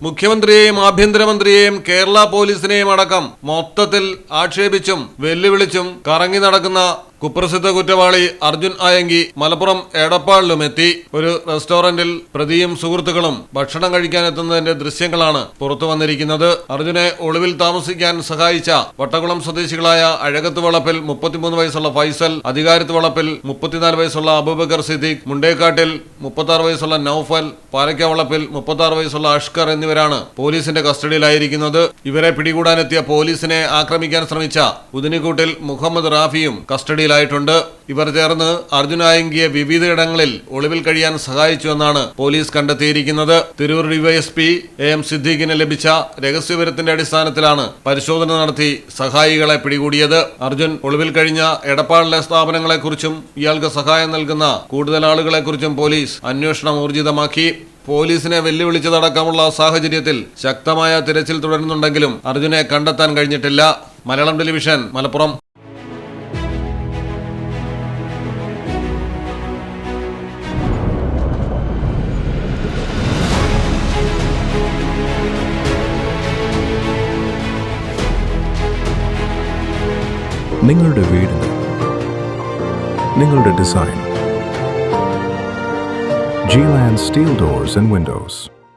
മുഖ്യമന്ത്രിയെയും ആഭ്യന്തരമന്ത്രിയെയും കേരള പോലീസിനെയും അടക്കം മൊത്തത്തിൽ ആക്ഷേപിച്ചും വെല്ലുവിളിച്ചും കറങ്ങി നടക്കുന്ന കുപ്രസിദ്ധ കുറ്റവാളി അർജുൻ ആയങ്കി മലപ്പുറം എടപ്പാളിലും എത്തി. ഒരു റെസ്റ്റോറന്റിൽ പ്രതിയും സുഹൃത്തുക്കളും ഭക്ഷണം കഴിക്കാനെത്തുന്നതിന്റെ ദൃശ്യങ്ങളാണ് പുറത്തു വന്നിരിക്കുന്നത്. അർജുനെ ഒളിവിൽ താമസിക്കാൻ സഹായിച്ച വട്ടക്കുളം സ്വദേശികളായ അഴകത്ത് വളപ്പിൽ 33 വയസ്സുള്ള ഫൈസൽ, അധികാരത്ത് വളപ്പിൽ 34 വയസ്സുള്ള അബൂബക്കർ സിദ്ദീഖ്, മുണ്ടേക്കാട്ടിൽ 36 വയസ്സുള്ള നൌഫൽ, പാലക്കാവളപ്പിൽ 36 വയസ്സുള്ള അഷ്കർ എന്നിവരാണ് പോലീസിന്റെ കസ്റ്റഡിയിലായിരിക്കുന്നത്. ഇവരെ പിടികൂടാനെത്തിയ പോലീസിനെ ആക്രമിക്കാൻ ശ്രമിച്ച ഉദിനിക്കൂട്ടിൽ മുഹമ്മദ് റാഫിയും കസ്റ്റഡിയിൽ ായിട്ടുണ്ട്. ഇവർ ചേർന്ന് അർജുൻ ആയങ്കിയെ വിവിധയിടങ്ങളിൽ ഒളിവിൽ കഴിയാൻ സഹായിച്ചുവെന്നാണ് പോലീസ് കണ്ടെത്തിയിരിക്കുന്നത്. തിരൂർ ഡിവൈഎസ്പി AM സിദ്ദീഖിന് ലഭിച്ച രഹസ്യവിവരത്തിന്റെ അടിസ്ഥാനത്തിലാണ് പരിശോധന നടത്തി സഹായികളെ പിടികൂടിയത്. അർജുൻ ഒളിവിൽ കഴിഞ്ഞ എടപ്പാളിലെ സ്ഥാപനങ്ങളെക്കുറിച്ചും ഇയാൾക്ക് സഹായം നൽകുന്ന കൂടുതൽ ആളുകളെക്കുറിച്ചും പോലീസ് അന്വേഷണം ഊർജിതമാക്കി. പോലീസിനെ വെല്ലുവിളിച്ചതടക്കമുള്ള സാഹചര്യത്തിൽ ശക്തമായ തിരച്ചിൽ തുടരുന്നുണ്ടെങ്കിലും അർജുനെ കണ്ടെത്താൻ കഴിഞ്ഞിട്ടില്ല. മലയാളം ടെലിവിഷൻ, മലപ്പുറം. നിങ്ങളുടെ വീടിന് നിങ്ങളുടെ design. G-Land Steel Doors and Windows.